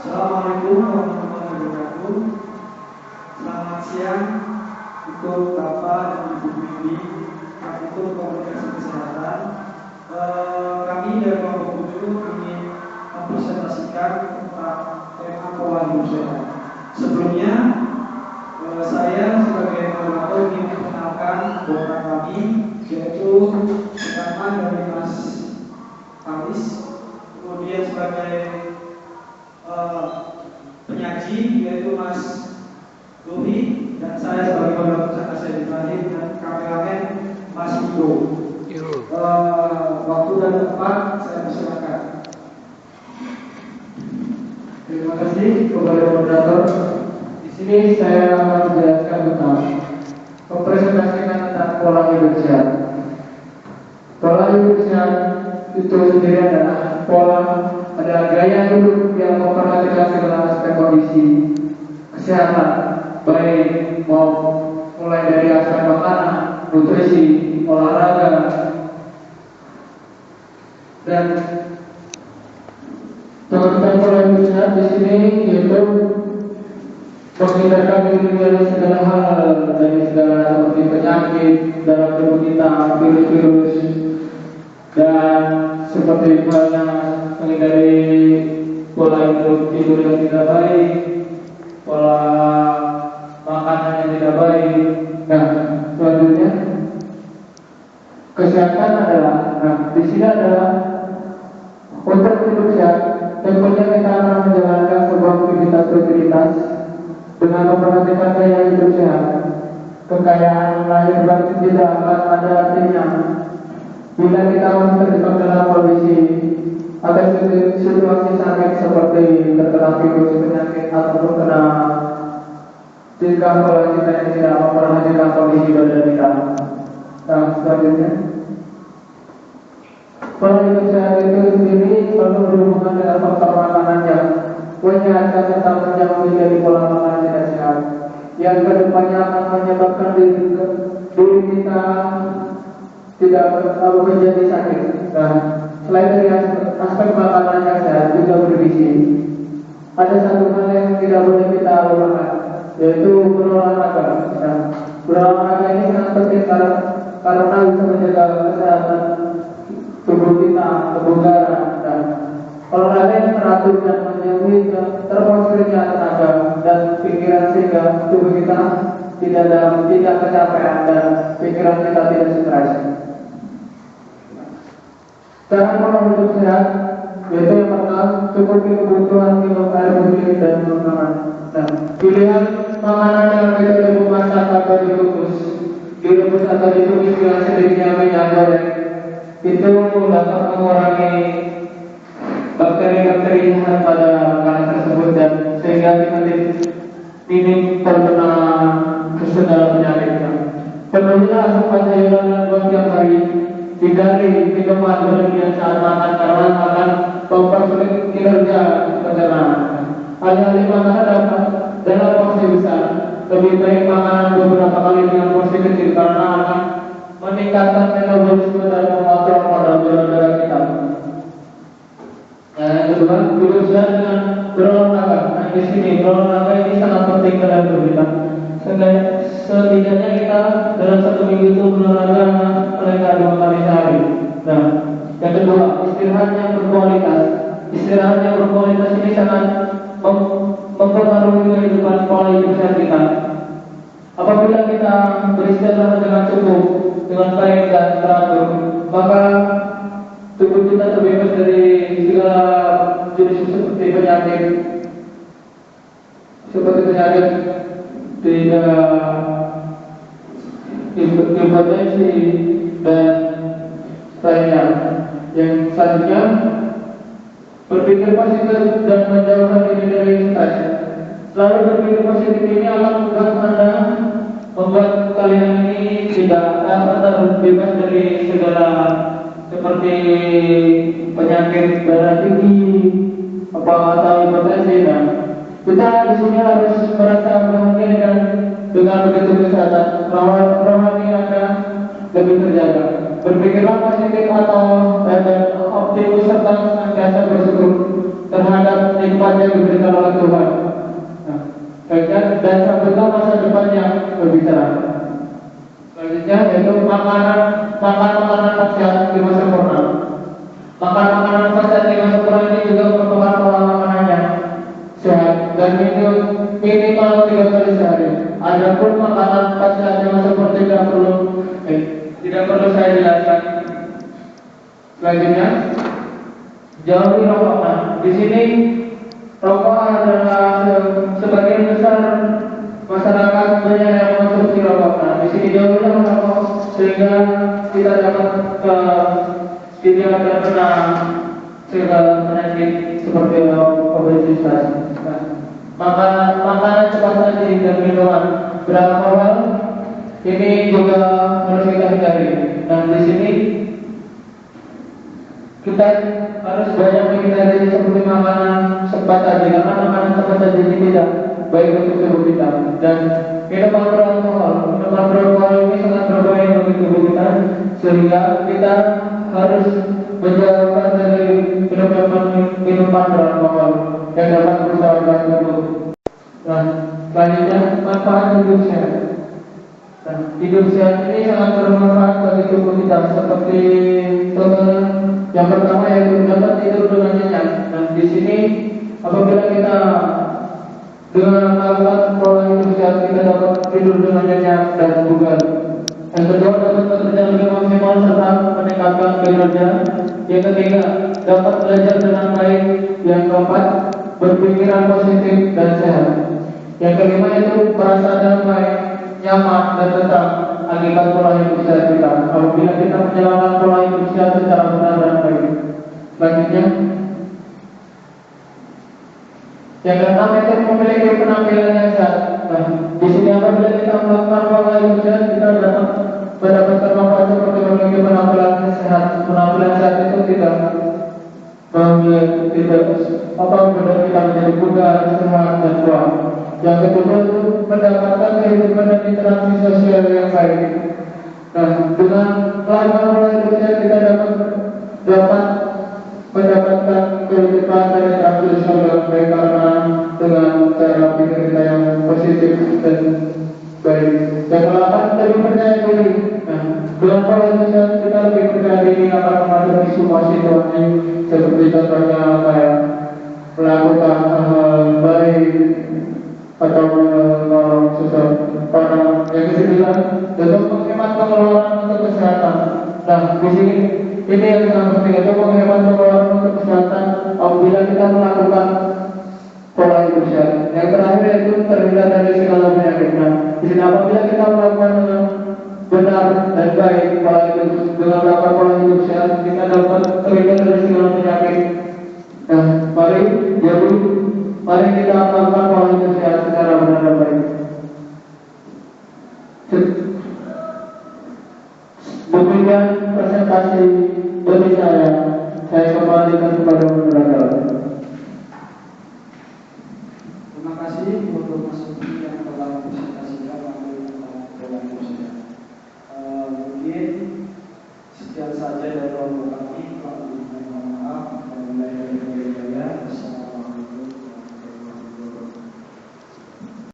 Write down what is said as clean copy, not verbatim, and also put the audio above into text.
Assalamualaikum warahmatullahi wabarakatuh. Selamat siang untuk Bapak dan Ibu Bibi, untuk Komunikasi Kesehatan. Kami dari kelompok 7 ingin mempresentasikan tentang tema pola hidup sehat. Sebelumnya, saya sebagai moderator ingin memperkenalkan anggota kami, yaitu pertama dari Mas Kamis, kemudian sebagai penyaji yaitu Mas Luhi, dan saya sebagai moderator saya Ibrahim, dan kameramen Mas Ido. Waktu dan tempat saya persilakan. Terima kasih kepada moderator. Di sini saya akan menjelaskan tentang mempresentasikan tentang pola hidup sehat. Pola hidup sehat itu sendiri adalah gaya hidup yang memperhatikan segala aspek kondisi kesehatan, baik mulai dari aspek makanan, nutrisi, olahraga, dan tentang pola hidup sehat di sini yaitu menghindarkan diri dari segala hal, dari segala seperti penyakit dalam tubuh kita, virus-virus, dan seperti halnya menghindari pola hidup tidur yang tidak baik, pola makanan yang tidak baik. Nah, selanjutnya kesehatan adalah, di sini adalah untuk hidup sehat. Tentunya kita akan menjalankan sebuah aktivitas dengan memperhatikan gaya hidup sehat. Kekayaan lahir batin tidak akan ada artinya bila kita masih terjebak dalam kondisi atau situasi sakit seperti terkena virus, penyakit, ataupun kena jika pola kita yang tidak memperhatikan kondisi badan kita. Nah, selanjutnya pola hidup sehat itu sendiri selalu berhubungan dengan faktor makanan yang menyehatkan serta menjaga menjadi pola makanan tidak sehat yang kedepannya akan menyebabkan diri kita tidak menjadi sakit. Nah, selain dari aspek makanan yang sehat juga bergizi, ada satu hal yang tidak boleh kita lupakan, yaitu berolahraga. Nah, berolahraga ini sangat penting karena bisa menjaga kesehatan tubuh kita, kebugaran, dan olahraga yang teratur dan menjauhi terpaksa tenaga dan pikiran sehingga tubuh kita tidak kecapean dan pikiran kita tidak stres. Cara pola hidup sehat yaitu yang pertama, cukupi kebutuhan minum air putih dan makanan. Nah, pilihan makanan yang metode memasak atau direbus atau ditumis dengan sedikitnya minyak goreng itu dapat mengurangi bakteri-bakteri jahat pada makanan tersebut dan sehingga minim terkena segala penyakitnya. Penuhilah asupan sayuran dan buah tiap hari. Hindari minuman berlebihan saat makan karena akan mempersulit kinerja pencernaan. Alih-alih makanan dalam porsi besar, lebih baik makanan beberapa kali dengan porsi kecil karena akan meningkatkan metabolisme dan mengontrol kadar gula darah kita. Yang kedua, berusaha dengan berolahraga. Nah, di sini berolahraga ini sangat penting dalam hidup kita. Setidaknya kita dalam satu minggu itu berolahraga paling 2 kali sehari. Nah, yang kedua, istirahat yang berkualitas. Istirahat yang berkualitas ini sangat mempengaruhi kehidupan pola hidup sehat kita. Apabila kita beristirahat dengan cukup, dengan baik dan teratur, maka tubuh kita terbebas dari segala jenis seperti penyakit tidak impotensi dan lainnya. Yang selanjutnya, berpikir positif dan menjauhkan diri dari stres. Selalu berpikir positif ini akan membuat kalian ini tidak terbebas dari segala seperti penyakit darah tinggi atau hipertensi. Dan kita di sini harus merasa bahagia dengan begitu kesehatan rohani Anda lebih terjaga. Berpikirlah positif atau optimis serta senantiasa bersyukur terhadap nikmat yang diberikan oleh Tuhan. Nah, dan sampai masa depannya berbicara. Selanjutnya yaitu makan makanan sehat di masa corona. Makan makanan sehat di masa corona ini juga merupakan pola makanannya sehat dan minimal 3 kali sehari. Adapun makanan sehat di masa corona tidak perlu saya jelaskan. Selanjutnya jauhi rokok. Nah, di sini rokok adalah sebagian besar masyarakat banyak yang mengonsumsi rokok. Nah, di sini jauhilah merokok sehingga kita dapat tidak terkena segala penyakit seperti obesitas. Nah, makanan cepat saji dan minuman beralkohol ini juga harus kita hindari. Nah, di sini kita harus banyak menghindari seperti makanan cepat saji, karena makanan cepat saji ini tidak baik untuk tubuh kita. Dan minuman beralkohol ini sangat berbahaya bagi tubuh kita, sehingga kita harus menjauhkan dari minuman beralkohol yang dapat merusak tubuh. Nah, selanjutnya manfaat hidup sehat. Nah, hidup sehat ini sangat bermanfaat bagi tubuh kita, seperti contohnya yang pertama yaitu dapat tidur dengan nyenyak. Nah, di sini apabila kita dengan melakukan pola hidup sehat, kita dapat tidur dengan nyenyak dan bugar. Yang kedua, dapat bekerja lebih maksimal serta meningkatkan kinerja. Yang ketiga, dapat belajar dengan baik. Yang keempat, berpikiran positif dan sehat. Yang kelima itu merasa damai, nyaman dan tenang akibat pola hidup sehat kita apabila kita menjalankan pola hidup sehat secara benar dan baik. Selanjutnya, yang keenam itu memiliki penampilan yang sehat. Nah, di sini apabila kita melakukan pola hidup sehat, kita dapat mendapatkan manfaat seperti memiliki penampilan sehat. Penampilan sehat itu tidak benar kita menjadi bugar, sehat dan kuat. Yang kedua itu mendapatkan kehidupan dan interaksi sosial yang baik. Nah, dengan melakukan pola hidup sehat kita dapat mendapatkan kehidupan dan interaksi sosial yang baik, karena dengan cara pikir kita yang positif dan baik. Yang kedelapan, lebih percaya diri. Nah, dengan pola hidup sehat kita lebih percaya diri akan menghadapi semua situasi, seperti contohnya kayak melakukan hal baik atau menolong seseorang. Yang kesembilan, untuk menghemat pengeluaran untuk kesehatan. Nah, di sini ini yang sangat penting, itu menghemat pengeluaran untuk kesehatan apabila kita melakukan pola hidup sehat. Yang terakhir itu terhindar dari segala penyakit. Nah, di sini apabila kita melakukan dengan benar dan baik pola hidup, dengan melakukan pola hidup sehat, kita dapat terhindar dari segala penyakit. Nah, mari kita melakukan pola hidup sehat secara benar dan baik. Demikian presentasi dari saya kembalikan kepada moderator.